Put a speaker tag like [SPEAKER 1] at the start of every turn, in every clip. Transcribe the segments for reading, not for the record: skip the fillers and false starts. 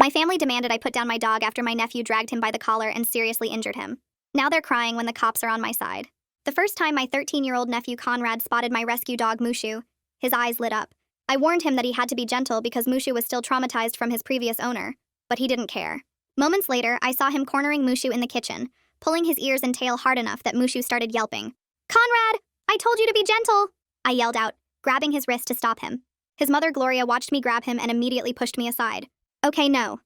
[SPEAKER 1] My family demanded I put down my dog after my nephew dragged him by the collar and seriously injured him. Now they're crying when the cops are on my side. The first time my 13-year-old nephew Conrad spotted my rescue dog Mushu, his eyes lit up. I warned him that he had to be gentle because Mushu was still traumatized from his previous owner, but he didn't care. Moments later, I saw him cornering Mushu in the kitchen, pulling his ears and tail hard enough that Mushu started yelping. "Conrad, I told you to be gentle!" I yelled out, grabbing his wrist to stop him. His mother Gloria watched me grab him and immediately pushed me aside. "Okay, no.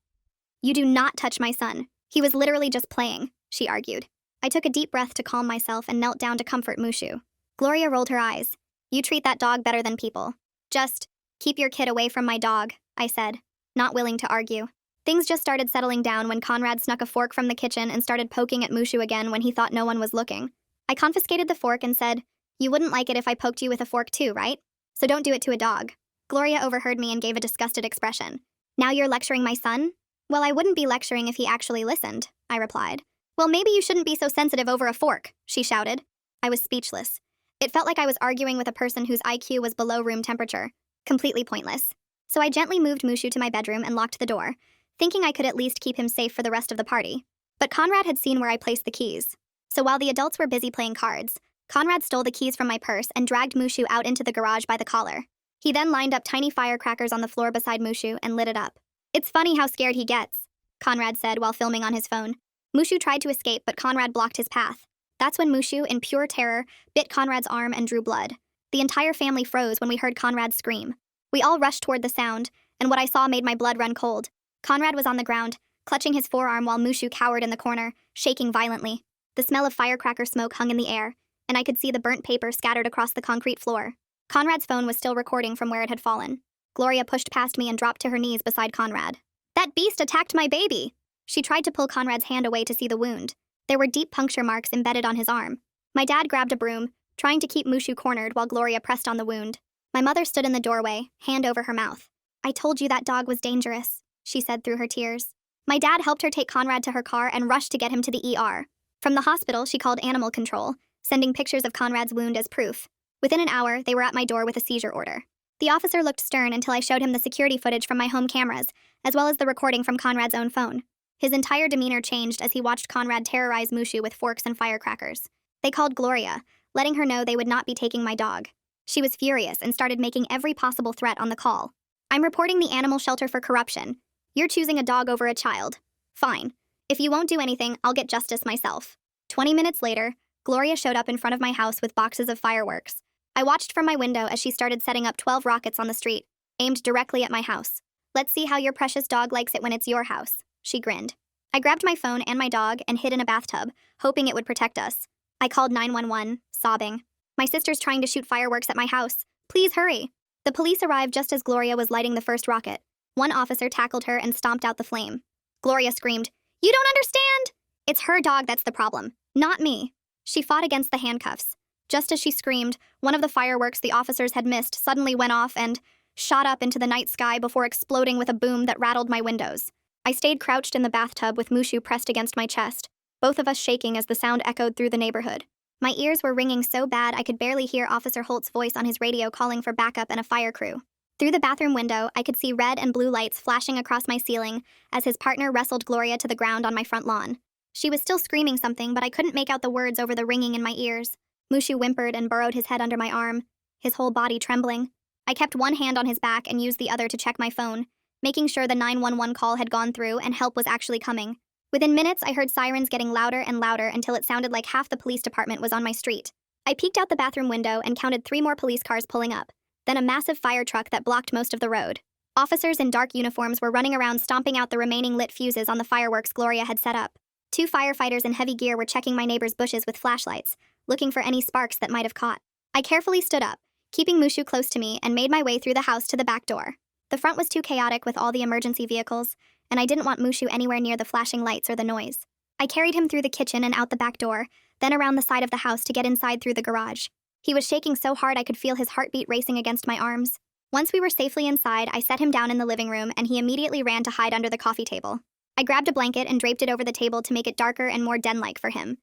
[SPEAKER 1] You do not touch my son. He was literally just playing," she argued. I took a deep breath to calm myself and knelt down to comfort Mushu. Gloria rolled her eyes. "You treat that dog better than people. Just keep your kid away from my dog," I said, not willing to argue. Things just started settling down when Conrad snuck a fork from the kitchen and started poking at Mushu again when he thought no one was looking. I confiscated the fork and said, "You wouldn't like it if I poked you with a fork too, right? So don't do it to a dog." Gloria overheard me and gave a disgusted expression. "Now you're lecturing my son?" "Well, I wouldn't be lecturing if he actually listened," I replied. "Well, maybe you shouldn't be so sensitive over a fork," she shouted. I was speechless. It felt like I was arguing with a person whose IQ was below room temperature. Completely pointless. So I gently moved Mushu to my bedroom and locked the door, thinking I could at least keep him safe for the rest of the party. But Conrad had seen where I placed the keys. So while the adults were busy playing cards, Conrad stole the keys from my purse and dragged Mushu out into the garage by the collar. He then lined up tiny firecrackers on the floor beside Mushu and lit it up. "It's funny how scared he gets," Conrad said while filming on his phone. Mushu tried to escape, but Conrad blocked his path. That's when Mushu, in pure terror, bit Conrad's arm and drew blood. The entire family froze when we heard Conrad scream. We all rushed toward the sound, and what I saw made my blood run cold. Conrad was on the ground, clutching his forearm while Mushu cowered in the corner, shaking violently. The smell of firecracker smoke hung in the air, and I could see the burnt paper scattered across the concrete floor. Conrad's phone was still recording from where it had fallen. Gloria pushed past me and dropped to her knees beside Conrad. "That beast attacked my baby!" She tried to pull Conrad's hand away to see the wound. There were deep puncture marks embedded on his arm. My dad grabbed a broom, trying to keep Mushu cornered while Gloria pressed on the wound. My mother stood in the doorway, hand over her mouth. "I told you that dog was dangerous," she said through her tears. My dad helped her take Conrad to her car and rushed to get him to the ER. From the hospital, she called animal control, sending pictures of Conrad's wound as proof. Within an hour, they were at my door with a seizure order. The officer looked stern until I showed him the security footage from my home cameras, as well as the recording from Conrad's own phone. His entire demeanor changed as he watched Conrad terrorize Mushu with forks and firecrackers. They called Gloria, letting her know they would not be taking my dog. She was furious and started making every possible threat on the call. "I'm reporting the animal shelter for corruption. You're choosing a dog over a child. Fine. If you won't do anything, I'll get justice myself." 20 minutes later, Gloria showed up in front of my house with boxes of fireworks. I watched from my window as she started setting up 12 rockets on the street, aimed directly at my house. "Let's see how your precious dog likes it when it's your house," she grinned. I grabbed my phone and my dog and hid in a bathtub, hoping it would protect us. I called 911, sobbing. "My sister's trying to shoot fireworks at my house. Please hurry." The police arrived just as Gloria was lighting the first rocket. One officer tackled her and stomped out the flame. Gloria screamed, "You don't understand! It's her dog that's the problem, not me." She fought against the handcuffs. Just as she screamed, one of the fireworks the officers had missed suddenly went off and shot up into the night sky before exploding with a boom that rattled my windows. I stayed crouched in the bathtub with Mushu pressed against my chest, both of us shaking as the sound echoed through the neighborhood. My ears were ringing so bad I could barely hear Officer Holt's voice on his radio calling for backup and a fire crew. Through the bathroom window, I could see red and blue lights flashing across my ceiling as his partner wrestled Gloria to the ground on my front lawn. She was still screaming something, but I couldn't make out the words over the ringing in my ears. Mushu whimpered and burrowed his head under my arm, his whole body trembling. I kept one hand on his back and used the other to check my phone, making sure the 911 call had gone through and help was actually coming. Within minutes, I heard sirens getting louder and louder until it sounded like half the police department was on my street. I peeked out the bathroom window and counted 3 more police cars pulling up, then a massive fire truck that blocked most of the road. Officers in dark uniforms were running around stomping out the remaining lit fuses on the fireworks Gloria had set up. 2 firefighters in heavy gear were checking my neighbor's bushes with flashlights, looking for any sparks that might have caught. I carefully stood up, keeping Mushu close to me, and made my way through the house to the back door. The front was too chaotic with all the emergency vehicles, and I didn't want Mushu anywhere near the flashing lights or the noise. I carried him through the kitchen and out the back door, then around the side of the house to get inside through the garage. He was shaking so hard I could feel his heartbeat racing against my arms. Once we were safely inside, I set him down in the living room, and he immediately ran to hide under the coffee table. I grabbed a blanket and draped it over the table to make it darker and more den-like for him.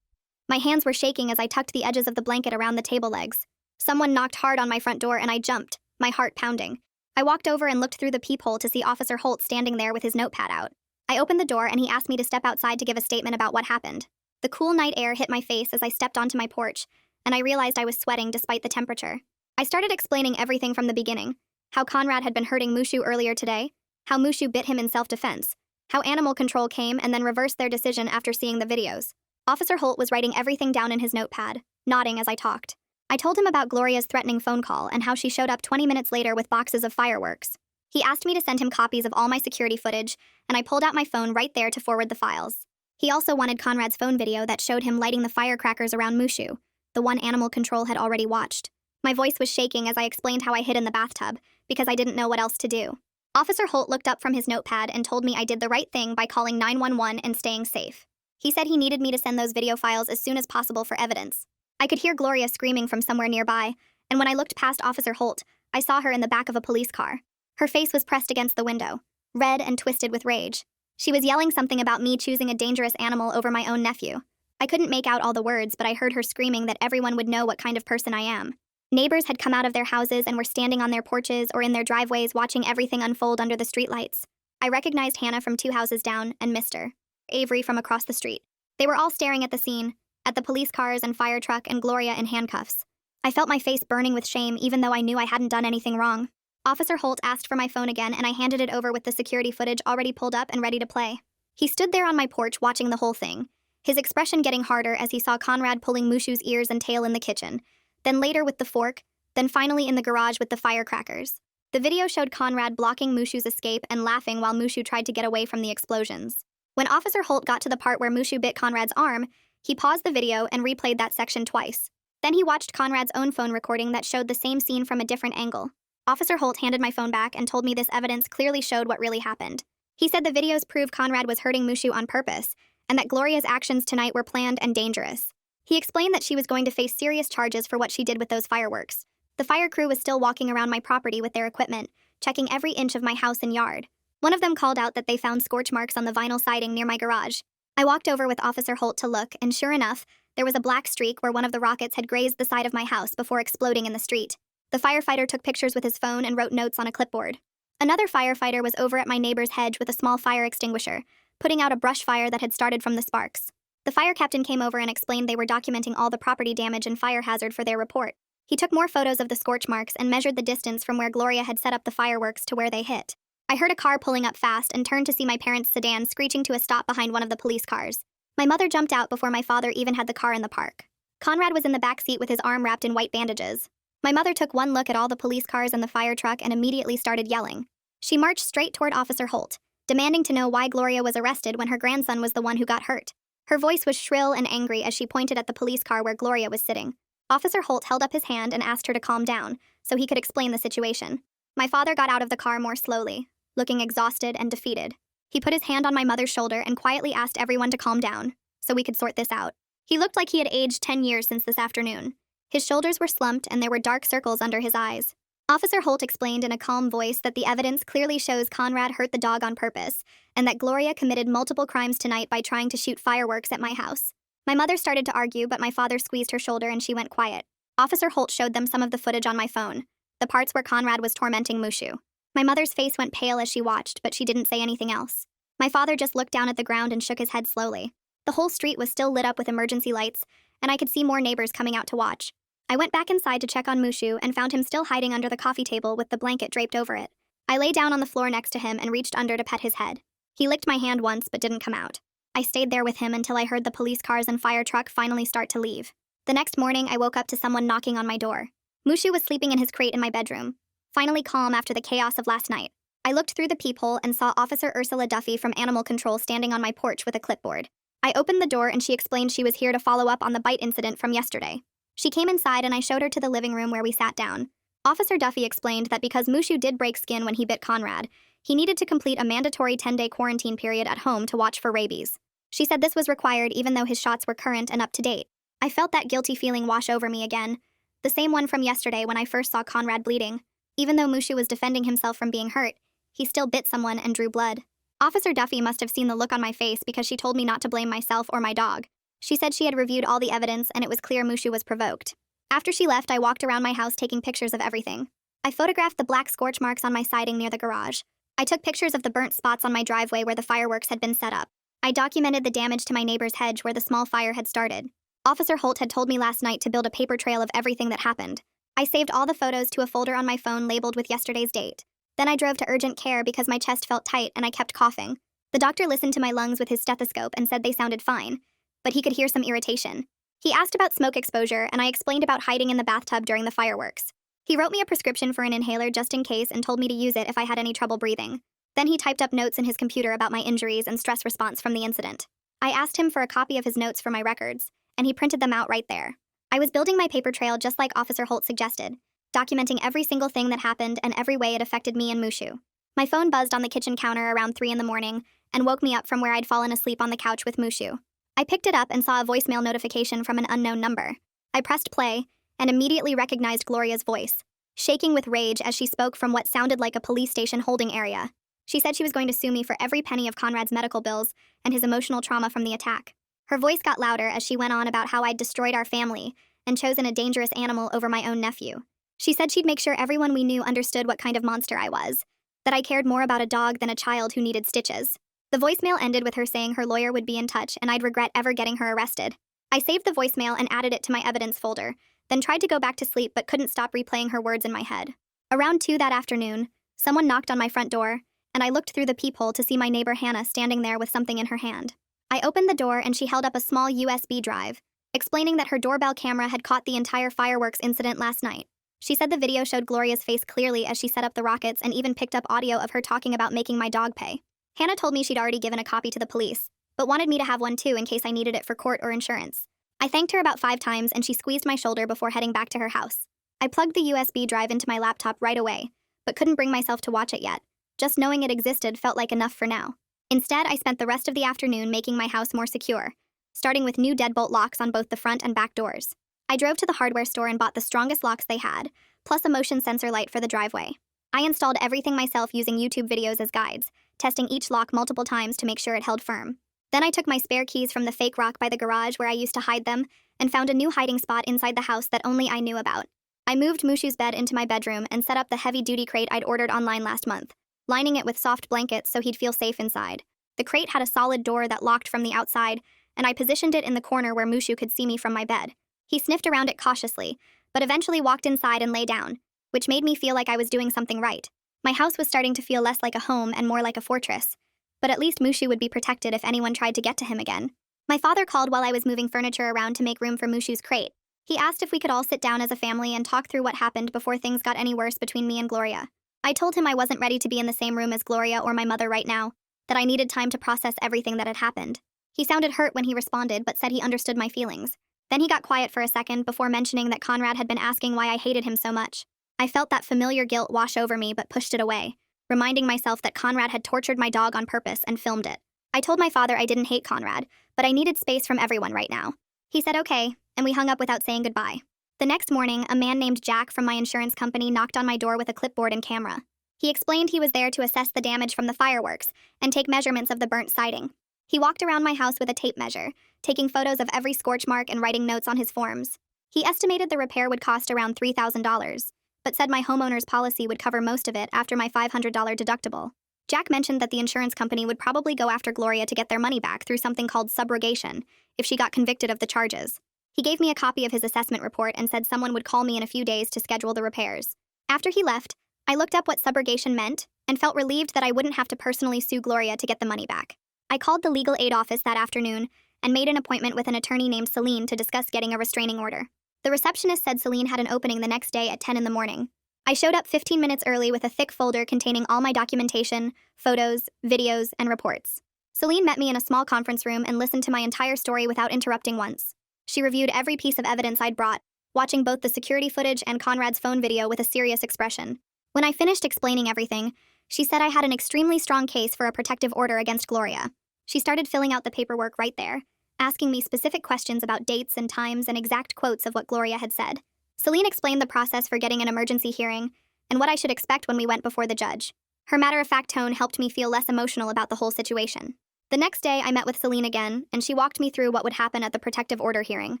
[SPEAKER 1] My hands were shaking as I tucked the edges of the blanket around the table legs. Someone knocked hard on my front door and I jumped, my heart pounding. I walked over and looked through the peephole to see Officer Holt standing there with his notepad out. I opened the door and he asked me to step outside to give a statement about what happened. The cool night air hit my face as I stepped onto my porch, and I realized I was sweating despite the temperature. I started explaining everything from the beginning. How Conrad had been hurting Mushu earlier today, how Mushu bit him in self-defense, how animal control came and then reversed their decision after seeing the videos. Officer Holt was writing everything down in his notepad, nodding as I talked. I told him about Gloria's threatening phone call and how she showed up 20 minutes later with boxes of fireworks. He asked me to send him copies of all my security footage, and I pulled out my phone right there to forward the files. He also wanted Conrad's phone video that showed him lighting the firecrackers around Mushu, the one animal control had already watched. My voice was shaking as I explained how I hid in the bathtub, because I didn't know what else to do. Officer Holt looked up from his notepad and told me I did the right thing by calling 911 and staying safe. He said he needed me to send those video files as soon as possible for evidence. I could hear Gloria screaming from somewhere nearby, and when I looked past Officer Holt, I saw her in the back of a police car. Her face was pressed against the window, red and twisted with rage. She was yelling something about me choosing a dangerous animal over my own nephew. I couldn't make out all the words, but I heard her screaming that everyone would know what kind of person I am. Neighbors had come out of their houses and were standing on their porches or in their driveways watching everything unfold under the streetlights. I recognized Hannah from 2 houses down and Mr. Avery from across the street. They were all staring at the scene, at the police cars and fire truck and Gloria in handcuffs. I felt my face burning with shame even though I knew I hadn't done anything wrong. Officer Holt asked for my phone again and I handed it over with the security footage already pulled up and ready to play. He stood there on my porch watching the whole thing, his expression getting harder as he saw Conrad pulling Mushu's ears and tail in the kitchen, then later with the fork, then finally in the garage with the firecrackers. The video showed Conrad blocking Mushu's escape and laughing while Mushu tried to get away from the explosions. When Officer Holt got to the part where Mushu bit Conrad's arm, he paused the video and replayed that section twice. Then he watched Conrad's own phone recording that showed the same scene from a different angle. Officer Holt handed my phone back and told me this evidence clearly showed what really happened. He said the videos prove Conrad was hurting Mushu on purpose, and that Gloria's actions tonight were planned and dangerous. He explained that she was going to face serious charges for what she did with those fireworks. The fire crew was still walking around my property with their equipment, checking every inch of my house and yard. One of them called out that they found scorch marks on the vinyl siding near my garage. I walked over with Officer Holt to look, and sure enough, there was a black streak where one of the rockets had grazed the side of my house before exploding in the street. The firefighter took pictures with his phone and wrote notes on a clipboard. Another firefighter was over at my neighbor's hedge with a small fire extinguisher, putting out a brush fire that had started from the sparks. The fire captain came over and explained they were documenting all the property damage and fire hazard for their report. He took more photos of the scorch marks and measured the distance from where Gloria had set up the fireworks to where they hit. I heard a car pulling up fast and turned to see my parents' sedan screeching to a stop behind one of the police cars. My mother jumped out before my father even had the car in the park. Conrad was in the back seat with his arm wrapped in white bandages. My mother took one look at all the police cars and the fire truck and immediately started yelling. She marched straight toward Officer Holt, demanding to know why Gloria was arrested when her grandson was the one who got hurt. Her voice was shrill and angry as she pointed at the police car where Gloria was sitting. Officer Holt held up his hand and asked her to calm down, so he could explain the situation. My father got out of the car more slowly, looking exhausted and defeated. He put his hand on my mother's shoulder and quietly asked everyone to calm down, so we could sort this out. He looked like he had aged 10 years since this afternoon. His shoulders were slumped and there were dark circles under his eyes. Officer Holt explained in a calm voice that the evidence clearly shows Conrad hurt the dog on purpose, and that Gloria committed multiple crimes tonight by trying to shoot fireworks at my house. My mother started to argue, but my father squeezed her shoulder and she went quiet. Officer Holt showed them some of the footage on my phone, the parts where Conrad was tormenting Mushu. My mother's face went pale as she watched, but she didn't say anything else. My father just looked down at the ground and shook his head slowly. The whole street was still lit up with emergency lights, and I could see more neighbors coming out to watch. I went back inside to check on Mushu and found him still hiding under the coffee table with the blanket draped over it. I lay down on the floor next to him and reached under to pet his head. He licked my hand once but didn't come out. I stayed there with him until I heard the police cars and fire truck finally start to leave. The next morning, I woke up to someone knocking on my door. Mushu was sleeping in his crate in my bedroom, finally calm after the chaos of last night. I looked through the peephole and saw Officer Ursula Duffy from Animal Control standing on my porch with a clipboard. I opened the door and she explained she was here to follow up on the bite incident from yesterday. She came inside and I showed her to the living room where we sat down. Officer Duffy explained that because Mushu did break skin when he bit Conrad, he needed to complete a mandatory 10-day quarantine period at home to watch for rabies. She said this was required even though his shots were current and up to date. I felt that guilty feeling wash over me again, the same one from yesterday when I first saw Conrad bleeding. Even though Mushu was defending himself from being hurt, he still bit someone and drew blood. Officer Duffy must have seen the look on my face because she told me not to blame myself or my dog. She said she had reviewed all the evidence and it was clear Mushu was provoked. After she left, I walked around my house taking pictures of everything. I photographed the black scorch marks on my siding near the garage. I took pictures of the burnt spots on my driveway where the fireworks had been set up. I documented the damage to my neighbor's hedge where the small fire had started. Officer Holt had told me last night to build a paper trail of everything that happened. I saved all the photos to a folder on my phone labeled with yesterday's date. Then I drove to urgent care because my chest felt tight and I kept coughing. The doctor listened to my lungs with his stethoscope and said they sounded fine, but he could hear some irritation. He asked about smoke exposure and I explained about hiding in the bathtub during the fireworks. He wrote me a prescription for an inhaler just in case and told me to use it if I had any trouble breathing. Then he typed up notes in his computer about my injuries and stress response from the incident. I asked him for a copy of his notes for my records, and he printed them out right there. I was building my paper trail just like Officer Holt suggested, documenting every single thing that happened and every way it affected me and Mushu. My phone buzzed on the kitchen counter around 3 a.m. and woke me up from where I'd fallen asleep on the couch with Mushu. I picked it up and saw a voicemail notification from an unknown number. I pressed play and immediately recognized Gloria's voice, shaking with rage as she spoke from what sounded like a police station holding area. She said she was going to sue me for every penny of Conrad's medical bills and his emotional trauma from the attack. Her voice got louder as she went on about how I'd destroyed our family and chosen a dangerous animal over my own nephew. She said she'd make sure everyone we knew understood what kind of monster I was, that I cared more about a dog than a child who needed stitches. The voicemail ended with her saying her lawyer would be in touch and I'd regret ever getting her arrested. I saved the voicemail and added it to my evidence folder, then tried to go back to sleep but couldn't stop replaying her words in my head. Around 2 that afternoon, someone knocked on my front door, and I looked through the peephole to see my neighbor Hannah standing there with something in her hand. I opened the door and she held up a small USB drive, explaining that her doorbell camera had caught the entire fireworks incident last night. She said the video showed Gloria's face clearly as she set up the rockets and even picked up audio of her talking about making my dog pay. Hannah told me she'd already given a copy to the police, but wanted me to have one too in case I needed it for court or insurance. I thanked her about 5 times and she squeezed my shoulder before heading back to her house. I plugged the USB drive into my laptop right away, but couldn't bring myself to watch it yet. Just knowing it existed felt like enough for now. Instead, I spent the rest of the afternoon making my house more secure, starting with new deadbolt locks on both the front and back doors. I drove to the hardware store and bought the strongest locks they had, plus a motion sensor light for the driveway. I installed everything myself using YouTube videos as guides, testing each lock multiple times to make sure it held firm. Then I took my spare keys from the fake rock by the garage where I used to hide them and found a new hiding spot inside the house that only I knew about. I moved Mushu's bed into my bedroom and set up the heavy-duty crate I'd ordered online last month, lining it with soft blankets so he'd feel safe inside. The crate had a solid door that locked from the outside, and I positioned it in the corner where Mushu could see me from my bed. He sniffed around it cautiously, but eventually walked inside and lay down, which made me feel like I was doing something right. My house was starting to feel less like a home and more like a fortress, but at least Mushu would be protected if anyone tried to get to him again. My father called while I was moving furniture around to make room for Mushu's crate. He asked if we could all sit down as a family and talk through what happened before things got any worse between me and Gloria. I told him I wasn't ready to be in the same room as Gloria or my mother right now, that I needed time to process everything that had happened. He sounded hurt when he responded, but said he understood my feelings. Then he got quiet for a second before mentioning that Conrad had been asking why I hated him so much. I felt that familiar guilt wash over me but pushed it away, reminding myself that Conrad had tortured my dog on purpose and filmed it. I told my father I didn't hate Conrad, but I needed space from everyone right now. He said okay, and we hung up without saying goodbye. The next morning, a man named Jack from my insurance company knocked on my door with a clipboard and camera. He explained he was there to assess the damage from the fireworks and take measurements of the burnt siding. He walked around my house with a tape measure, taking photos of every scorch mark and writing notes on his forms. He estimated the repair would cost around $3,000, but said my homeowner's policy would cover most of it after my $500 deductible. Jack mentioned that the insurance company would probably go after Gloria to get their money back through something called subrogation if she got convicted of the charges. He gave me a copy of his assessment report and said someone would call me in a few days to schedule the repairs. After he left, I looked up what subrogation meant and felt relieved that I wouldn't have to personally sue Gloria to get the money back. I called the legal aid office that afternoon and made an appointment with an attorney named Celine to discuss getting a restraining order. The receptionist said Celine had an opening the next day at 10 in the morning. I showed up 15 minutes early with a thick folder containing all my documentation, photos, videos, and reports. Celine met me in a small conference room and listened to my entire story without interrupting once. She reviewed every piece of evidence I'd brought, watching both the security footage and Conrad's phone video with a serious expression. When I finished explaining everything, she said I had an extremely strong case for a protective order against Gloria. She started filling out the paperwork right there, asking me specific questions about dates and times and exact quotes of what Gloria had said. Celine explained the process for getting an emergency hearing and what I should expect when we went before the judge. Her matter-of-fact tone helped me feel less emotional about the whole situation. The next day, I met with Celine again, and she walked me through what would happen at the protective order hearing.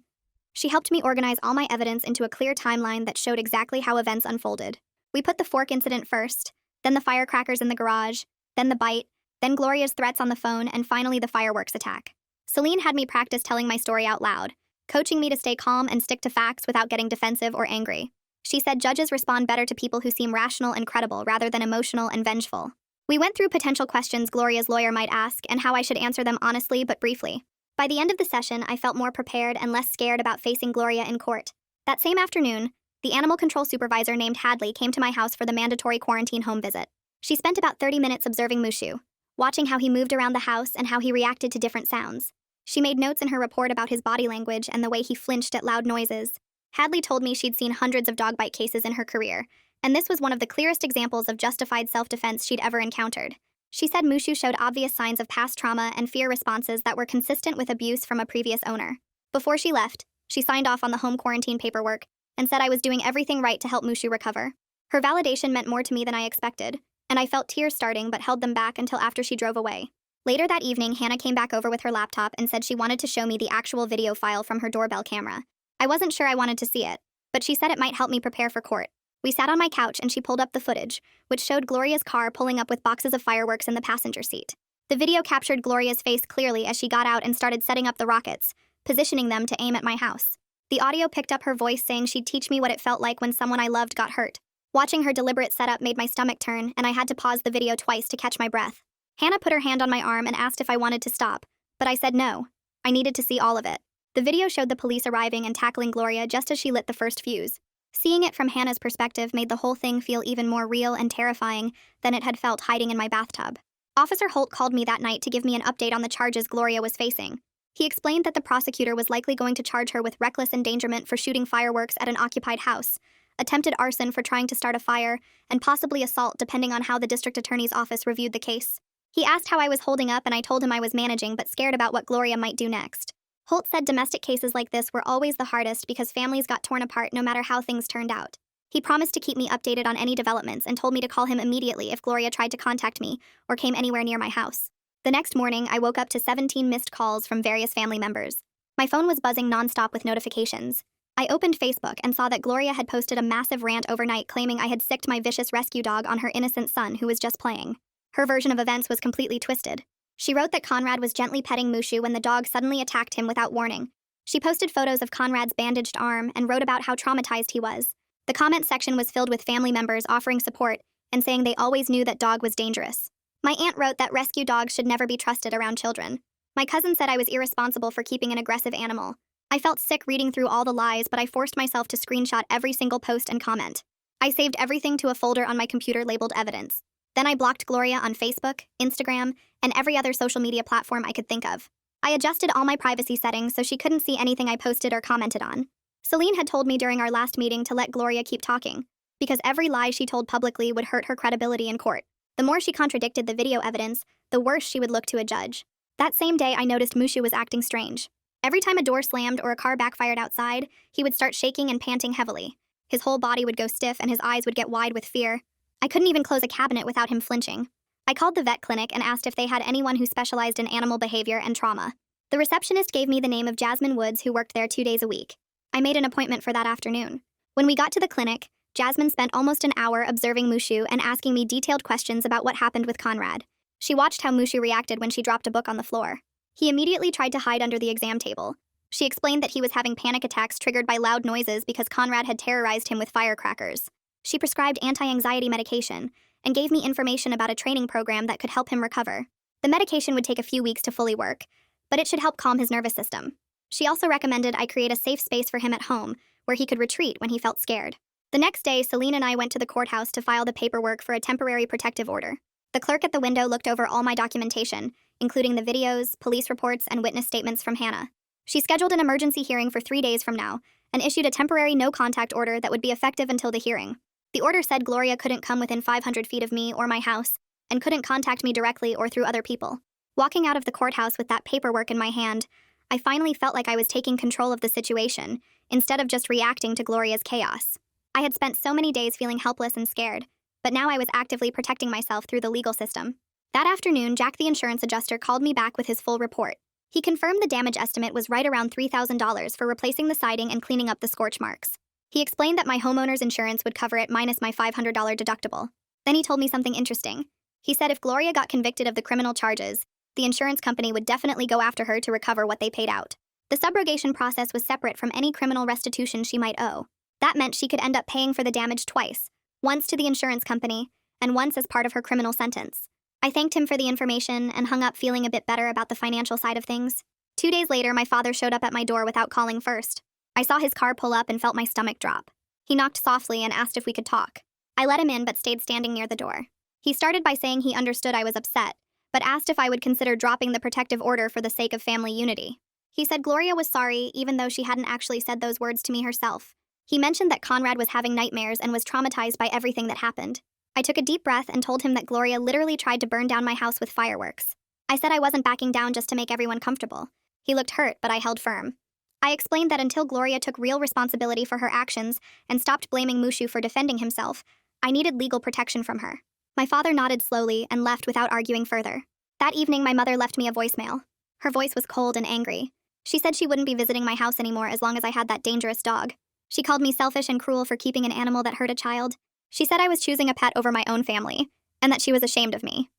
[SPEAKER 1] She helped me organize all my evidence into a clear timeline that showed exactly how events unfolded. We put the fork incident first, then the firecrackers in the garage, then the bite, then Gloria's threats on the phone, and finally the fireworks attack. Celine had me practice telling my story out loud, coaching me to stay calm and stick to facts without getting defensive or angry. She said judges respond better to people who seem rational and credible rather than emotional and vengeful. We went through potential questions Gloria's lawyer might ask and how I should answer them honestly but briefly. By the end of the session, I felt more prepared and less scared about facing Gloria in court. That same afternoon, the animal control supervisor named Hadley came to my house for the mandatory quarantine home visit. She spent about 30 minutes observing Mushu, watching how he moved around the house and how he reacted to different sounds. She made notes in her report about his body language and the way he flinched at loud noises. Hadley told me she'd seen hundreds of dog bite cases in her career, and this was one of the clearest examples of justified self-defense she'd ever encountered. She said Mushu showed obvious signs of past trauma and fear responses that were consistent with abuse from a previous owner. Before she left, she signed off on the home quarantine paperwork and said I was doing everything right to help Mushu recover. Her validation meant more to me than I expected, and I felt tears starting but held them back until after she drove away. Later that evening, Hannah came back over with her laptop and said she wanted to show me the actual video file from her doorbell camera. I wasn't sure I wanted to see it, but she said it might help me prepare for court. We sat on my couch and she pulled up the footage, which showed Gloria's car pulling up with boxes of fireworks in the passenger seat. The video captured Gloria's face clearly as she got out and started setting up the rockets, positioning them to aim at my house. The audio picked up her voice saying she'd teach me what it felt like when someone I loved got hurt. Watching her deliberate setup made my stomach turn, and I had to pause the video twice to catch my breath. Hannah put her hand on my arm and asked if I wanted to stop, but I said no. I needed to see all of it. The video showed the police arriving and tackling Gloria just as she lit the first fuse. Seeing it from Hannah's perspective made the whole thing feel even more real and terrifying than it had felt hiding in my bathtub. Officer Holt called me that night to give me an update on the charges Gloria was facing. He explained that the prosecutor was likely going to charge her with reckless endangerment for shooting fireworks at an occupied house, attempted arson for trying to start a fire, and possibly assault depending on how the district attorney's office reviewed the case. He asked how I was holding up and I told him I was managing but scared about what Gloria might do next. Holt said domestic cases like this were always the hardest because families got torn apart no matter how things turned out. He promised to keep me updated on any developments and told me to call him immediately if Gloria tried to contact me or came anywhere near my house. The next morning, I woke up to 17 missed calls from various family members. My phone was buzzing nonstop with notifications. I opened Facebook and saw that Gloria had posted a massive rant overnight claiming I had sicked my vicious rescue dog on her innocent son who was just playing. Her version of events was completely twisted. She wrote that Conrad was gently petting Mushu when the dog suddenly attacked him without warning. She posted photos of Conrad's bandaged arm and wrote about how traumatized he was. The comment section was filled with family members offering support and saying they always knew that dog was dangerous. My aunt wrote that rescue dogs should never be trusted around children. My cousin said I was irresponsible for keeping an aggressive animal. I felt sick reading through all the lies, but I forced myself to screenshot every single post and comment. I saved everything to a folder on my computer labeled evidence. Then I blocked Gloria on Facebook, Instagram, and every other social media platform I could think of. I adjusted all my privacy settings so she couldn't see anything I posted or commented on. Celine had told me during our last meeting to let Gloria keep talking, because every lie she told publicly would hurt her credibility in court. The more she contradicted the video evidence, the worse she would look to a judge. That same day, I noticed Mushu was acting strange. Every time a door slammed or a car backfired outside, he would start shaking and panting heavily. His whole body would go stiff and his eyes would get wide with fear. I couldn't even close a cabinet without him flinching. I called the vet clinic and asked if they had anyone who specialized in animal behavior and trauma. The receptionist gave me the name of Jasmine Woods, who worked there 2 days a week. I made an appointment for that afternoon. When we got to the clinic, Jasmine spent almost an hour observing Mushu and asking me detailed questions about what happened with Conrad. She watched how Mushu reacted when she dropped a book on the floor. He immediately tried to hide under the exam table. She explained that he was having panic attacks triggered by loud noises because Conrad had terrorized him with firecrackers. She prescribed anti-anxiety medication and gave me information about a training program that could help him recover. The medication would take a few weeks to fully work, but it should help calm his nervous system. She also recommended I create a safe space for him at home where he could retreat when he felt scared. The next day, Celine and I went to the courthouse to file the paperwork for a temporary protective order. The clerk at the window looked over all my documentation, including the videos, police reports, and witness statements from Hannah. She scheduled an emergency hearing for 3 days from now and issued a temporary no-contact order that would be effective until the hearing. The order said Gloria couldn't come within 500 feet of me or my house and couldn't contact me directly or through other people. Walking out of the courthouse with that paperwork in my hand, I finally felt like I was taking control of the situation instead of just reacting to Gloria's chaos. I had spent so many days feeling helpless and scared, but now I was actively protecting myself through the legal system. That afternoon, Jack the insurance adjuster called me back with his full report. He confirmed the damage estimate was right around $3,000 for replacing the siding and cleaning up the scorch marks. He explained that my homeowner's insurance would cover it minus my $500 deductible. Then he told me something interesting. He said if Gloria got convicted of the criminal charges, the insurance company would definitely go after her to recover what they paid out. The subrogation process was separate from any criminal restitution she might owe. That meant she could end up paying for the damage twice, once to the insurance company, and once as part of her criminal sentence. I thanked him for the information and hung up feeling a bit better about the financial side of things. 2 days later, my father showed up at my door without calling first. I saw his car pull up and felt my stomach drop. He knocked softly and asked if we could talk. I let him in but stayed standing near the door. He started by saying he understood I was upset, but asked if I would consider dropping the protective order for the sake of family unity. He said Gloria was sorry, even though she hadn't actually said those words to me herself. He mentioned that Conrad was having nightmares and was traumatized by everything that happened. I took a deep breath and told him that Gloria literally tried to burn down my house with fireworks. I said I wasn't backing down just to make everyone comfortable. He looked hurt, but I held firm. I explained that until Gloria took real responsibility for her actions and stopped blaming Mushu for defending himself, I needed legal protection from her. My father nodded slowly and left without arguing further. That evening, my mother left me a voicemail. Her voice was cold and angry. She said she wouldn't be visiting my house anymore as long as I had that dangerous dog. She called me selfish and cruel for keeping an animal that hurt a child. She said I was choosing a pet over my own family, and that she was ashamed of me.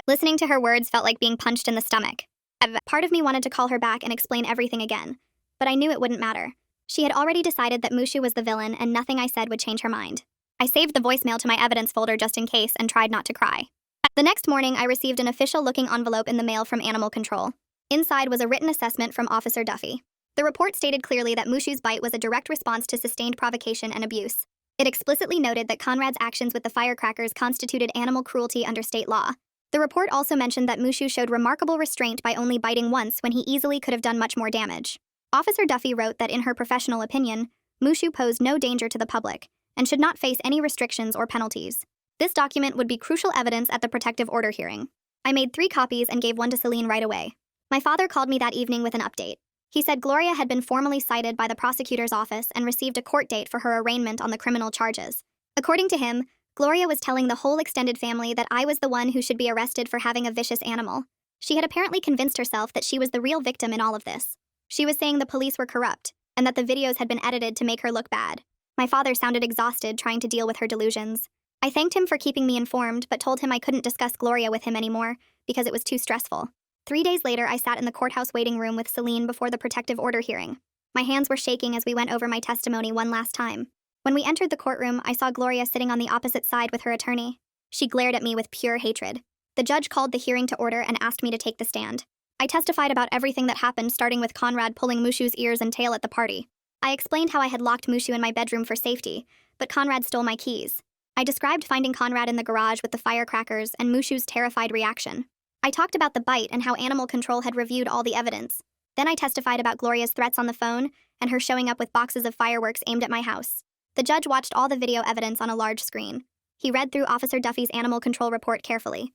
[SPEAKER 1] Listening to her words felt like being punched in the stomach. Part of me wanted to call her back and explain everything again, but I knew it wouldn't matter. She had already decided that Mushu was the villain and nothing I said would change her mind. I saved the voicemail to my evidence folder just in case and tried not to cry. The next morning, I received an official-looking envelope in the mail from Animal Control. Inside was a written assessment from Officer Duffy. The report stated clearly that Mushu's bite was a direct response to sustained provocation and abuse. It explicitly noted that Conrad's actions with the firecrackers constituted animal cruelty under state law. The report also mentioned that Mushu showed remarkable restraint by only biting once when he easily could have done much more damage. Officer Duffy wrote that in her professional opinion, Mushu posed no danger to the public and should not face any restrictions or penalties. This document would be crucial evidence at the protective order hearing. I made 3 copies and gave one to Celine right away. My father called me that evening with an update. He said Gloria had been formally cited by the prosecutor's office and received a court date for her arraignment on the criminal charges. According to him, Gloria was telling the whole extended family that I was the one who should be arrested for having a vicious animal. She had apparently convinced herself that she was the real victim in all of this. She was saying the police were corrupt, and that the videos had been edited to make her look bad. My father sounded exhausted trying to deal with her delusions. I thanked him for keeping me informed, but told him I couldn't discuss Gloria with him anymore because it was too stressful. 3 days later, I sat in the courthouse waiting room with Celine before the protective order hearing. My hands were shaking as we went over my testimony one last time. When we entered the courtroom, I saw Gloria sitting on the opposite side with her attorney. She glared at me with pure hatred. The judge called the hearing to order and asked me to take the stand. I testified about everything that happened, starting with Conrad pulling Mushu's ears and tail at the party. I explained how I had locked Mushu in my bedroom for safety, but Conrad stole my keys. I described finding Conrad in the garage with the firecrackers and Mushu's terrified reaction. I talked about the bite and how Animal Control had reviewed all the evidence. Then I testified about Gloria's threats on the phone and her showing up with boxes of fireworks aimed at my house. The judge watched all the video evidence on a large screen. He read through Officer Duffy's Animal Control report carefully.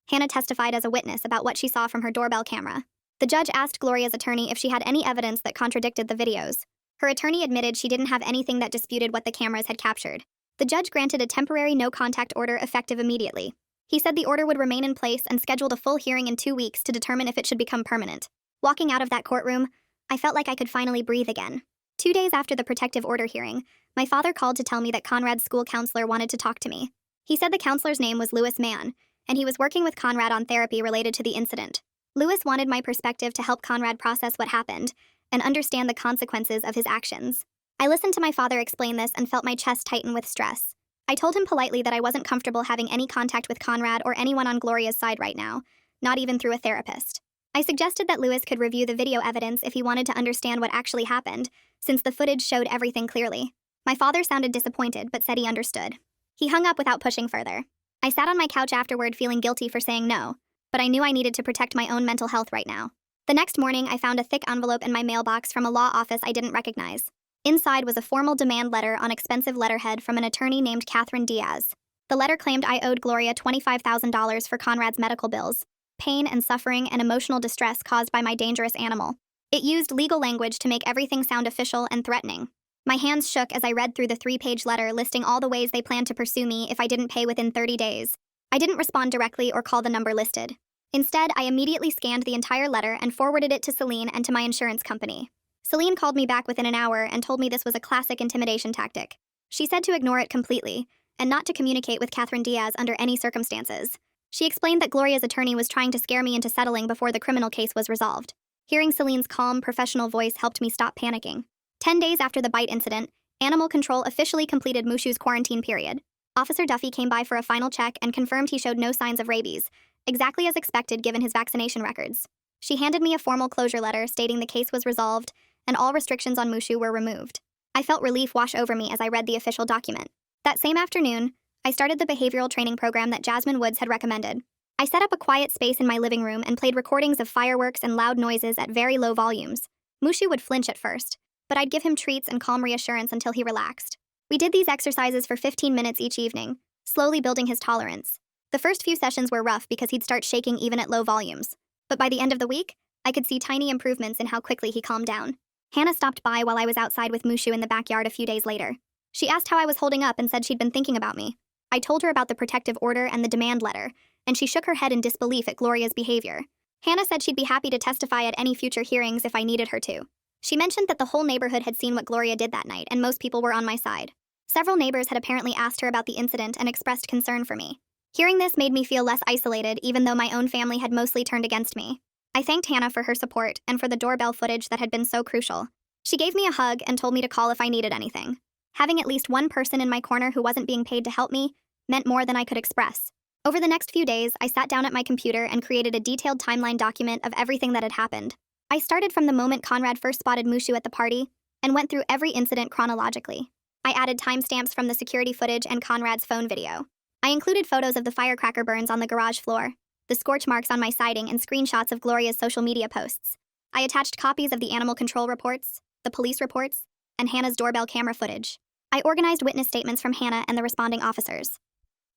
[SPEAKER 1] Hannah testified as a witness about what she saw from her doorbell camera. The judge asked Gloria's attorney if she had any evidence that contradicted the videos. Her attorney admitted she didn't have anything that disputed what the cameras had captured. The judge granted a temporary no-contact order effective immediately. He said the order would remain in place and scheduled a full hearing in 2 weeks to determine if it should become permanent. Walking out of that courtroom, I felt like I could finally breathe again. 2 days after the protective order hearing, my father called to tell me that Conrad's school counselor wanted to talk to me. He said the counselor's name was Lewis Mann, and he was working with Conrad on therapy related to the incident. Lewis wanted my perspective to help Conrad process what happened and understand the consequences of his actions. I listened to my father explain this and felt my chest tighten with stress. I told him politely that I wasn't comfortable having any contact with Conrad or anyone on Gloria's side right now, not even through a therapist. I suggested that Lewis could review the video evidence if he wanted to understand what actually happened, since the footage showed everything clearly. My father sounded disappointed, but said he understood. He hung up without pushing further. I sat on my couch afterward feeling guilty for saying no, but I knew I needed to protect my own mental health right now. The next morning, I found a thick envelope in my mailbox from a law office I didn't recognize. Inside was a formal demand letter on expensive letterhead from an attorney named Catherine Diaz. The letter claimed I owed Gloria $25,000 for Conrad's medical bills, pain and suffering and emotional distress caused by my dangerous animal. It used legal language to make everything sound official and threatening. My hands shook as I read through the 3-page letter listing all the ways they planned to pursue me if I didn't pay within 30 days. I didn't respond directly or call the number listed. Instead, I immediately scanned the entire letter and forwarded it to Celine and to my insurance company. Celine called me back within an hour and told me this was a classic intimidation tactic. She said to ignore it completely, and not to communicate with Catherine Diaz under any circumstances. She explained that Gloria's attorney was trying to scare me into settling before the criminal case was resolved. Hearing Celine's calm, professional voice helped me stop panicking. 10 days after the bite incident, Animal Control officially completed Mushu's quarantine period. Officer Duffy came by for a final check and confirmed he showed no signs of rabies, exactly as expected given his vaccination records. She handed me a formal closure letter stating the case was resolved and all restrictions on Mushu were removed. I felt relief wash over me as I read the official document. That same afternoon, I started the behavioral training program that Jasmine Woods had recommended. I set up a quiet space in my living room and played recordings of fireworks and loud noises at very low volumes. Mushu would flinch at first, but I'd give him treats and calm reassurance until he relaxed. We did these exercises for 15 minutes each evening, slowly building his tolerance. The first few sessions were rough because he'd start shaking even at low volumes. But by the end of the week, I could see tiny improvements in how quickly he calmed down. Hannah stopped by while I was outside with Mushu in the backyard a few days later. She asked how I was holding up and said she'd been thinking about me. I told her about the protective order and the demand letter, and she shook her head in disbelief at Gloria's behavior. Hannah said she'd be happy to testify at any future hearings if I needed her to. She mentioned that the whole neighborhood had seen what Gloria did that night, and most people were on my side. Several neighbors had apparently asked her about the incident and expressed concern for me. Hearing this made me feel less isolated, even though my own family had mostly turned against me. I thanked Hannah for her support and for the doorbell footage that had been so crucial. She gave me a hug and told me to call if I needed anything. Having at least one person in my corner who wasn't being paid to help me meant more than I could express. Over the next few days, I sat down at my computer and created a detailed timeline document of everything that had happened. I started from the moment Conrad first spotted Mushu at the party and went through every incident chronologically. I added timestamps from the security footage and Conrad's phone video. I included photos of the firecracker burns on the garage floor, the scorch marks on my siding, and screenshots of Gloria's social media posts. I attached copies of the animal control reports, the police reports, and Hannah's doorbell camera footage. I organized witness statements from Hannah and the responding officers.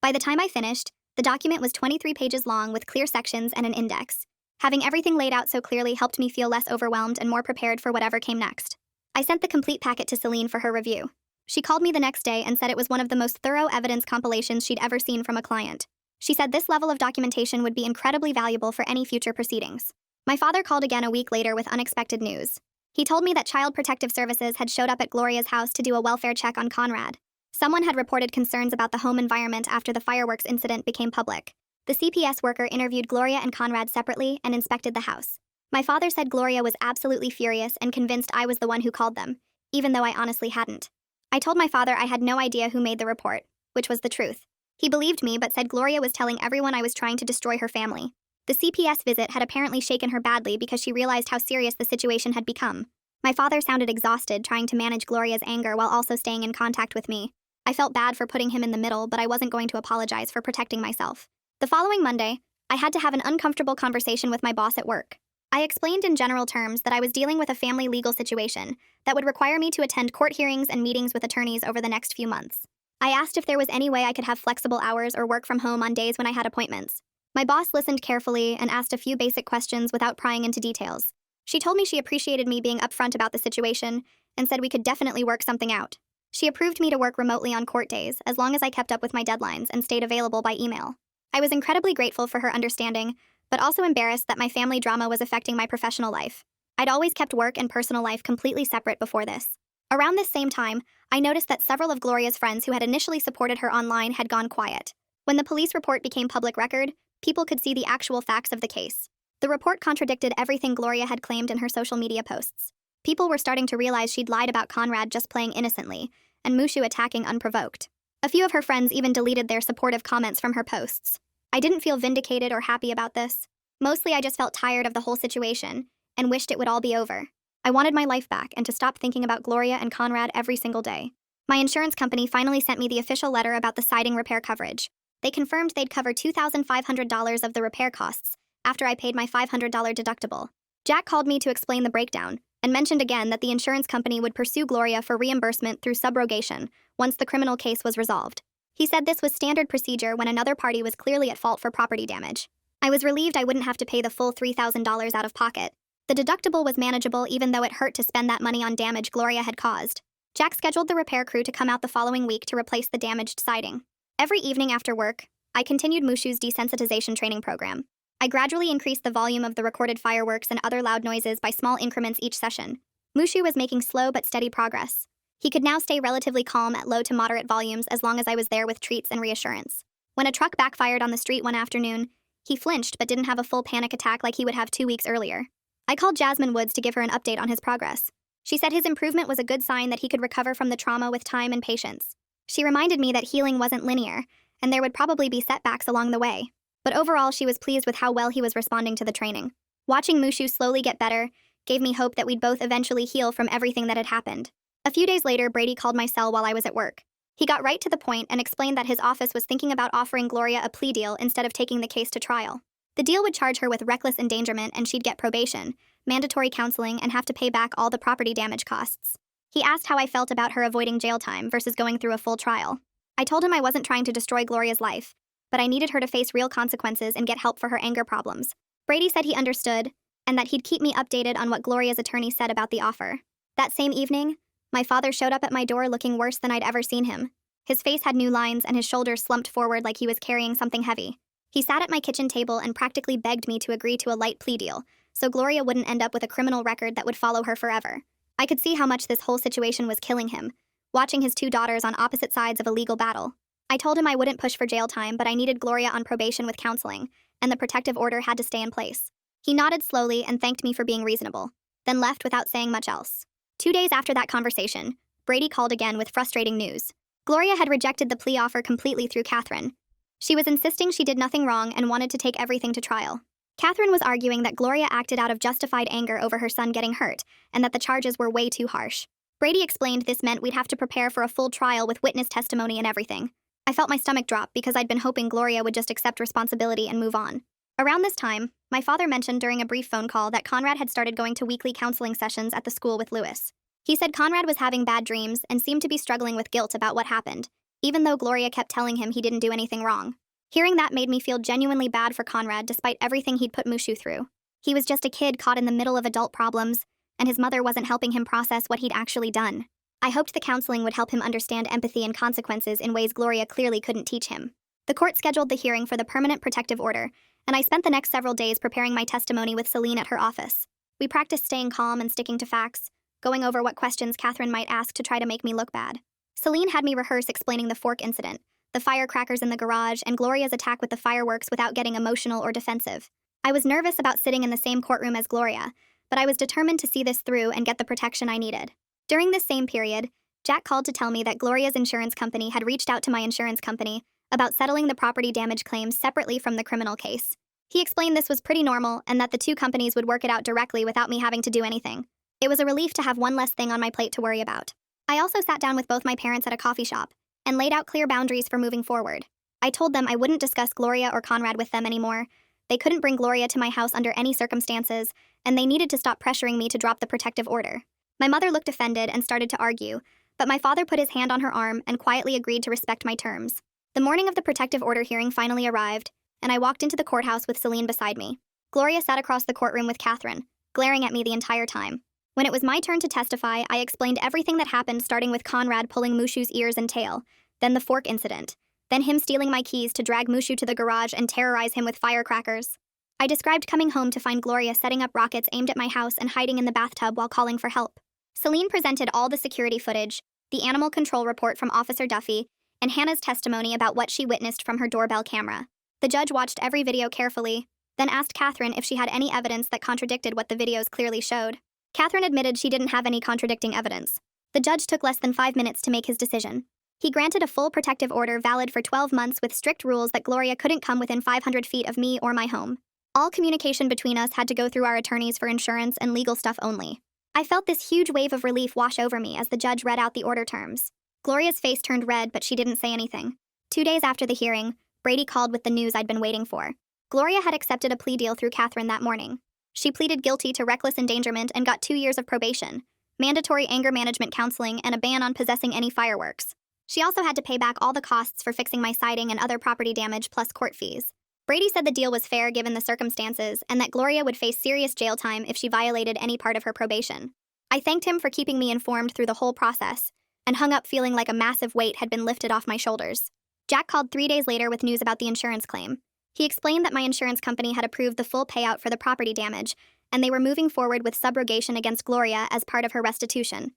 [SPEAKER 1] By the time I finished, the document was 23 pages long with clear sections and an index. Having everything laid out so clearly helped me feel less overwhelmed and more prepared for whatever came next. I sent the complete packet to Celine for her review. She called me the next day and said it was one of the most thorough evidence compilations she'd ever seen from a client. She said this level of documentation would be incredibly valuable for any future proceedings. My father called again a week later with unexpected news. He told me that Child Protective Services had showed up at Gloria's house to do a welfare check on Conrad. Someone had reported concerns about the home environment after the fireworks incident became public. The CPS worker interviewed Gloria and Conrad separately and inspected the house. My father said Gloria was absolutely furious and convinced I was the one who called them, even though I honestly hadn't. I told my father I had no idea who made the report, which was the truth. He believed me but said Gloria was telling everyone I was trying to destroy her family. The CPS visit had apparently shaken her badly because she realized how serious the situation had become. My father sounded exhausted trying to manage Gloria's anger while also staying in contact with me. I felt bad for putting him in the middle, but I wasn't going to apologize for protecting myself. The following Monday, I had to have an uncomfortable conversation with my boss at work. I explained in general terms that I was dealing with a family legal situation that would require me to attend court hearings and meetings with attorneys over the next few months. I asked if there was any way I could have flexible hours or work from home on days when I had appointments. My boss listened carefully and asked a few basic questions without prying into details. She told me she appreciated me being upfront about the situation and said we could definitely work something out. She approved me to work remotely on court days as long as I kept up with my deadlines and stayed available by email. I was incredibly grateful for her understanding, but also embarrassed that my family drama was affecting my professional life. I'd always kept work and personal life completely separate before this. Around this same time, I noticed that several of Gloria's friends who had initially supported her online had gone quiet. When the police report became public record, people could see the actual facts of the case. The report contradicted everything Gloria had claimed in her social media posts. People were starting to realize she'd lied about Conrad just playing innocently, and Mushu attacking unprovoked. A few of her friends even deleted their supportive comments from her posts. I didn't feel vindicated or happy about this. Mostly I just felt tired of the whole situation and wished it would all be over. I wanted my life back and to stop thinking about Gloria and Conrad every single day. My insurance company finally sent me the official letter about the siding repair coverage. They confirmed they'd cover $2,500 of the repair costs after I paid my $500 deductible. Jack called me to explain the breakdown and mentioned again that the insurance company would pursue Gloria for reimbursement through subrogation once the criminal case was resolved. He said this was standard procedure when another party was clearly at fault for property damage. I was relieved I wouldn't have to pay the full $3,000 out of pocket. The deductible was manageable even though it hurt to spend that money on damage Gloria had caused. Jack scheduled the repair crew to come out the following week to replace the damaged siding. Every evening after work, I continued Mushu's desensitization training program. I gradually increased the volume of the recorded fireworks and other loud noises by small increments each session. Mushu was making slow but steady progress. He could now stay relatively calm at low to moderate volumes as long as I was there with treats and reassurance. When a truck backfired on the street one afternoon, he flinched but didn't have a full panic attack like he would have 2 weeks earlier. I called Jasmine Woods to give her an update on his progress. She said his improvement was a good sign that he could recover from the trauma with time and patience. She reminded me that healing wasn't linear, and there would probably be setbacks along the way. But overall, she was pleased with how well he was responding to the training. Watching Mushu slowly get better gave me hope that we'd both eventually heal from everything that had happened. A few days later, Brady called my cell while I was at work. He got right to the point and explained that his office was thinking about offering Gloria a plea deal instead of taking the case to trial. The deal would charge her with reckless endangerment and she'd get probation, mandatory counseling, and have to pay back all the property damage costs. He asked how I felt about her avoiding jail time versus going through a full trial. I told him I wasn't trying to destroy Gloria's life, but I needed her to face real consequences and get help for her anger problems. Brady said he understood, and that he'd keep me updated on what Gloria's attorney said about the offer. That same evening, my father showed up at my door looking worse than I'd ever seen him. His face had new lines and his shoulders slumped forward like he was carrying something heavy. He sat at my kitchen table and practically begged me to agree to a light plea deal, so Gloria wouldn't end up with a criminal record that would follow her forever. I could see how much this whole situation was killing him, watching his 2 daughters on opposite sides of a legal battle. I told him I wouldn't push for jail time, but I needed Gloria on probation with counseling, and the protective order had to stay in place. He nodded slowly and thanked me for being reasonable, then left without saying much else. 2 days after that conversation, Brady called again with frustrating news. Gloria had rejected the plea offer completely through Catherine. She was insisting she did nothing wrong and wanted to take everything to trial. Catherine was arguing that Gloria acted out of justified anger over her son getting hurt, and that the charges were way too harsh. Brady explained this meant we'd have to prepare for a full trial with witness testimony and everything. I felt my stomach drop because I'd been hoping Gloria would just accept responsibility and move on. Around this time, my father mentioned during a brief phone call that Conrad had started going to weekly counseling sessions at the school with Lewis. He said Conrad was having bad dreams and seemed to be struggling with guilt about what happened, even though Gloria kept telling him he didn't do anything wrong. Hearing that made me feel genuinely bad for Conrad despite everything he'd put Mushu through. He was just a kid caught in the middle of adult problems, and his mother wasn't helping him process what he'd actually done. I hoped the counseling would help him understand empathy and consequences in ways Gloria clearly couldn't teach him. The court scheduled the hearing for the permanent protective order, and I spent the next several days preparing my testimony with Celine at her office. We practiced staying calm and sticking to facts, going over what questions Catherine might ask to try to make me look bad. Celine had me rehearse explaining the fork incident, the firecrackers in the garage, and Gloria's attack with the fireworks without getting emotional or defensive. I was nervous about sitting in the same courtroom as Gloria, but I was determined to see this through and get the protection I needed. During this same period, Jack called to tell me that Gloria's insurance company had reached out to my insurance company about settling the property damage claims separately from the criminal case. He explained this was pretty normal and that the 2 companies would work it out directly without me having to do anything. It was a relief to have one less thing on my plate to worry about. I also sat down with both my parents at a coffee shop and laid out clear boundaries for moving forward. I told them I wouldn't discuss Gloria or Conrad with them anymore. They couldn't bring Gloria to my house under any circumstances, and they needed to stop pressuring me to drop the protective order. My mother looked offended and started to argue, but my father put his hand on her arm and quietly agreed to respect my terms. The morning of the protective order hearing finally arrived, and I walked into the courthouse with Celine beside me. Gloria sat across the courtroom with Catherine, glaring at me the entire time. When it was my turn to testify, I explained everything that happened, starting with Conrad pulling Mushu's ears and tail, then the fork incident, then him stealing my keys to drag Mushu to the garage and terrorize him with firecrackers. I described coming home to find Gloria setting up rockets aimed at my house and hiding in the bathtub while calling for help. Celine presented all the security footage, the animal control report from Officer Duffy, and Hannah's testimony about what she witnessed from her doorbell camera. The judge watched every video carefully, then asked Catherine if she had any evidence that contradicted what the videos clearly showed. Catherine admitted she didn't have any contradicting evidence. The judge took less than 5 minutes to make his decision. He granted a full protective order valid for 12 months with strict rules that Gloria couldn't come within 500 feet of me or my home. All communication between us had to go through our attorneys for insurance and legal stuff only. I felt this huge wave of relief wash over me as the judge read out the order terms. Gloria's face turned red, but she didn't say anything. 2 days after the hearing, Brady called with the news I'd been waiting for. Gloria had accepted a plea deal through Catherine that morning. She pleaded guilty to reckless endangerment and got 2 years of probation, mandatory anger management counseling, and a ban on possessing any fireworks. She also had to pay back all the costs for fixing my siding and other property damage plus court fees. Brady said the deal was fair given the circumstances and that Gloria would face serious jail time if she violated any part of her probation. I thanked him for keeping me informed through the whole process and hung up feeling like a massive weight had been lifted off my shoulders. Jack called 3 days later with news about the insurance claim. He explained that my insurance company had approved the full payout for the property damage and they were moving forward with subrogation against Gloria as part of her restitution.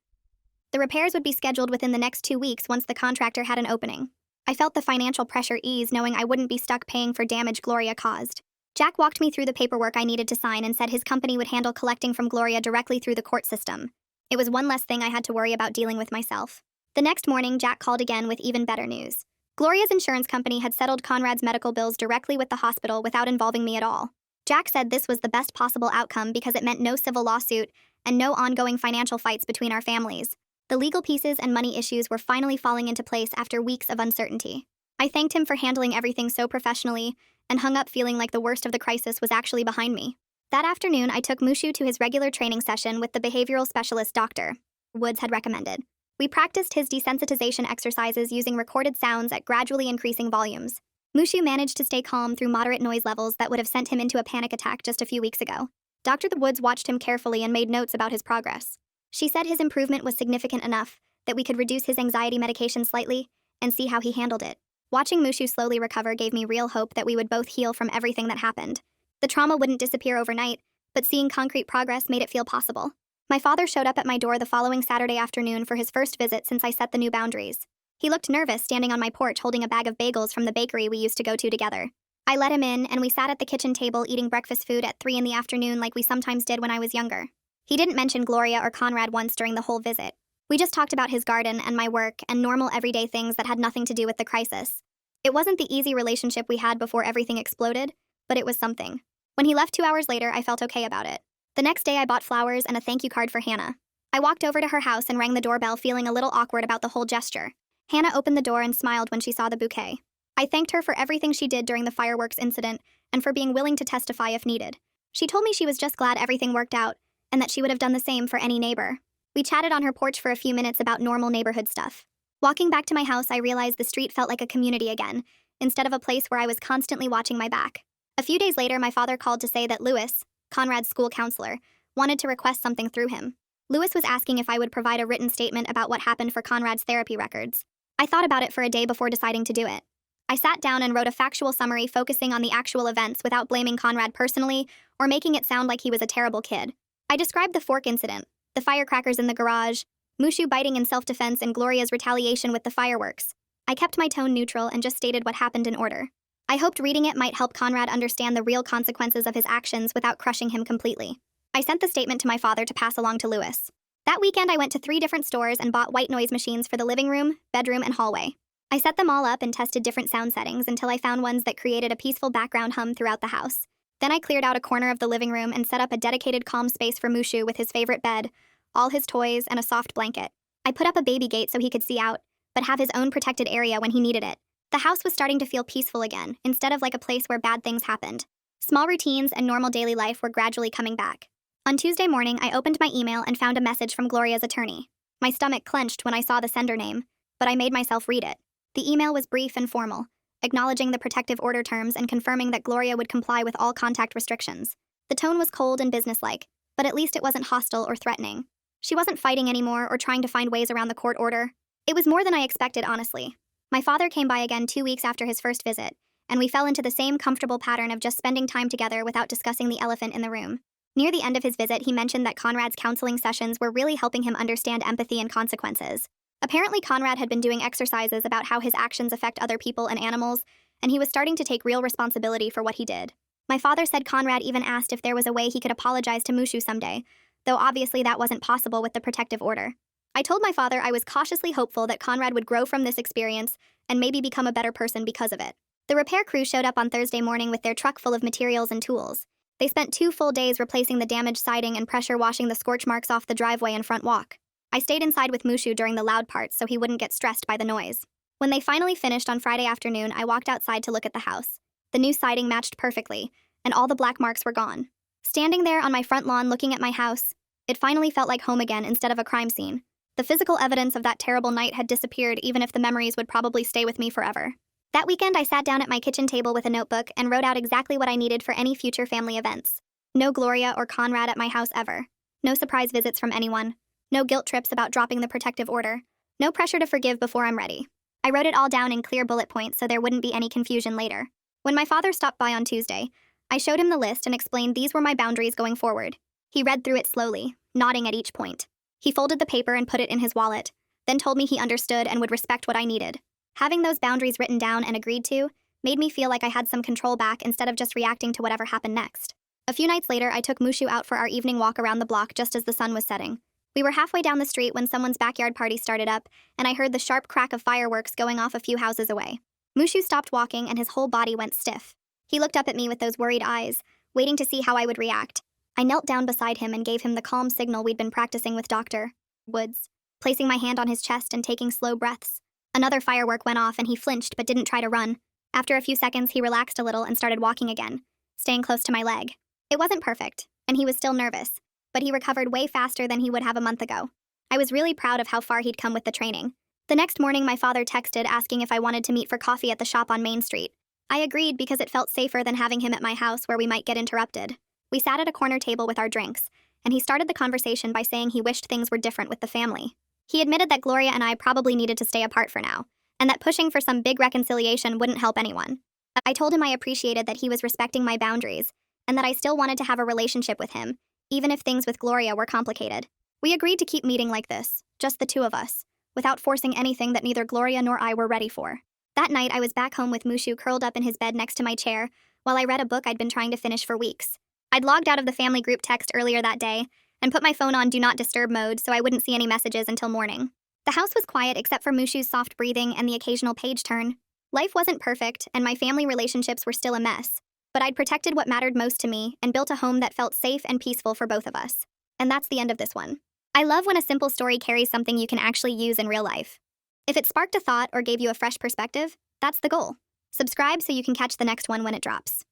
[SPEAKER 1] The repairs would be scheduled within the next 2 weeks once the contractor had an opening. I felt the financial pressure ease knowing I wouldn't be stuck paying for damage Gloria caused. Jack walked me through the paperwork I needed to sign and said his company would handle collecting from Gloria directly through the court system. It was one less thing I had to worry about dealing with myself. The next morning, Jack called again with even better news. Gloria's insurance company had settled Conrad's medical bills directly with the hospital without involving me at all. Jack said this was the best possible outcome because it meant no civil lawsuit and no ongoing financial fights between our families. The legal pieces and money issues were finally falling into place after weeks of uncertainty. I thanked him for handling everything so professionally and hung up feeling like the worst of the crisis was actually behind me. That afternoon, I took Mushu to his regular training session with the behavioral specialist Dr. Woods had recommended. We practiced his desensitization exercises using recorded sounds at gradually increasing volumes. Mushu managed to stay calm through moderate noise levels that would have sent him into a panic attack just a few weeks ago. Dr. Woods watched him carefully and made notes about his progress. She said his improvement was significant enough that we could reduce his anxiety medication slightly and see how he handled it. Watching Mushu slowly recover gave me real hope that we would both heal from everything that happened. The trauma wouldn't disappear overnight, but seeing concrete progress made it feel possible. My father showed up at my door the following Saturday afternoon for his first visit since I set the new boundaries. He looked nervous standing on my porch holding a bag of bagels from the bakery we used to go to together. I let him in, and we sat at the kitchen table eating breakfast food at 3 in the afternoon like we sometimes did when I was younger. He didn't mention Gloria or Conrad once during the whole visit. We just talked about his garden and my work and normal everyday things that had nothing to do with the crisis. It wasn't the easy relationship we had before everything exploded, but it was something. When he left 2 hours later, I felt okay about it. The next day, I bought flowers and a thank you card for Hannah. I walked over to her house and rang the doorbell, feeling a little awkward about the whole gesture. Hannah opened the door and smiled when she saw the bouquet. I thanked her for everything she did during the fireworks incident and for being willing to testify if needed. She told me she was just glad everything worked out and that she would have done the same for any neighbor. We chatted on her porch for a few minutes about normal neighborhood stuff. Walking back to my house, I realized the street felt like a community again, instead of a place where I was constantly watching my back. A few days later, my father called to say that Lewis, Conrad's school counselor, wanted to request something through him. Lewis was asking if I would provide a written statement about what happened for Conrad's therapy records. I thought about it for a day before deciding to do it. I sat down and wrote a factual summary focusing on the actual events without blaming Conrad personally or making it sound like he was a terrible kid. I described the fork incident, the firecrackers in the garage, Mushu biting in self-defense, and Gloria's retaliation with the fireworks. I kept my tone neutral and just stated what happened in order. I hoped reading it might help Conrad understand the real consequences of his actions without crushing him completely. I sent the statement to my father to pass along to Lewis. That weekend, I went to 3 different stores and bought white noise machines for the living room, bedroom, and hallway. I set them all up and tested different sound settings until I found ones that created a peaceful background hum throughout the house. Then I cleared out a corner of the living room and set up a dedicated calm space for Mushu with his favorite bed, all his toys, and a soft blanket. I put up a baby gate so he could see out, but have his own protected area when he needed it. The house was starting to feel peaceful again, instead of like a place where bad things happened. Small routines and normal daily life were gradually coming back. On Tuesday morning, I opened my email and found a message from Gloria's attorney. My stomach clenched when I saw the sender name, but I made myself read it. The email was brief and formal, acknowledging the protective order terms and confirming that Gloria would comply with all contact restrictions. The tone was cold and businesslike, but at least it wasn't hostile or threatening. She wasn't fighting anymore or trying to find ways around the court order. It was more than I expected, honestly. My father came by again 2 weeks after his first visit, and we fell into the same comfortable pattern of just spending time together without discussing the elephant in the room. Near the end of his visit, he mentioned that Conrad's counseling sessions were really helping him understand empathy and consequences. Apparently, Conrad had been doing exercises about how his actions affect other people and animals, and he was starting to take real responsibility for what he did. My father said Conrad even asked if there was a way he could apologize to Mushu someday, though obviously that wasn't possible with the protective order. I told my father I was cautiously hopeful that Conrad would grow from this experience and maybe become a better person because of it. The repair crew showed up on Thursday morning with their truck full of materials and tools. They spent 2 full days replacing the damaged siding and pressure washing the scorch marks off the driveway and front walk. I stayed inside with Mushu during the loud parts so he wouldn't get stressed by the noise. When they finally finished on Friday afternoon, I walked outside to look at the house. The new siding matched perfectly, and all the black marks were gone. Standing there on my front lawn looking at my house, it finally felt like home again instead of a crime scene. The physical evidence of that terrible night had disappeared, even if the memories would probably stay with me forever. That weekend, I sat down at my kitchen table with a notebook and wrote out exactly what I needed for any future family events. No Gloria or Conrad at my house ever. No surprise visits from anyone. No guilt trips about dropping the protective order. No pressure to forgive before I'm ready. I wrote it all down in clear bullet points so there wouldn't be any confusion later. When my father stopped by on Tuesday, I showed him the list and explained these were my boundaries going forward. He read through it slowly, nodding at each point. He folded the paper and put it in his wallet, then told me he understood and would respect what I needed. Having those boundaries written down and agreed to made me feel like I had some control back instead of just reacting to whatever happened next. A few nights later, I took Mushu out for our evening walk around the block just as the sun was setting. We were halfway down the street when someone's backyard party started up, and I heard the sharp crack of fireworks going off a few houses away. Mushu stopped walking and his whole body went stiff. He looked up at me with those worried eyes, waiting to see how I would react. I knelt down beside him and gave him the calm signal we'd been practicing with Dr. Woods, placing my hand on his chest and taking slow breaths. Another firework went off and he flinched but didn't try to run. After a few seconds, he relaxed a little and started walking again, staying close to my leg. It wasn't perfect, and he was still nervous, but he recovered way faster than he would have a month ago. I was really proud of how far he'd come with the training. The next morning, my father texted asking if I wanted to meet for coffee at the shop on Main Street. I agreed because it felt safer than having him at my house where we might get interrupted. We sat at a corner table with our drinks, and he started the conversation by saying he wished things were different with the family. He admitted that Gloria and I probably needed to stay apart for now, and that pushing for some big reconciliation wouldn't help anyone. I told him I appreciated that he was respecting my boundaries, and that I still wanted to have a relationship with him, even if things with Gloria were complicated. We agreed to keep meeting like this, just the two of us, without forcing anything that neither Gloria nor I were ready for. That night, I was back home with Mushu curled up in his bed next to my chair, while I read a book I'd been trying to finish for weeks. I'd logged out of the family group text earlier that day, and put my phone on Do Not Disturb mode so I wouldn't see any messages until morning. The house was quiet except for Mushu's soft breathing and the occasional page turn. Life wasn't perfect, and my family relationships were still a mess, but I'd protected what mattered most to me and built a home that felt safe and peaceful for both of us. And that's the end of this one. I love when a simple story carries something you can actually use in real life. If it sparked a thought or gave you a fresh perspective, that's the goal. Subscribe so you can catch the next one when it drops.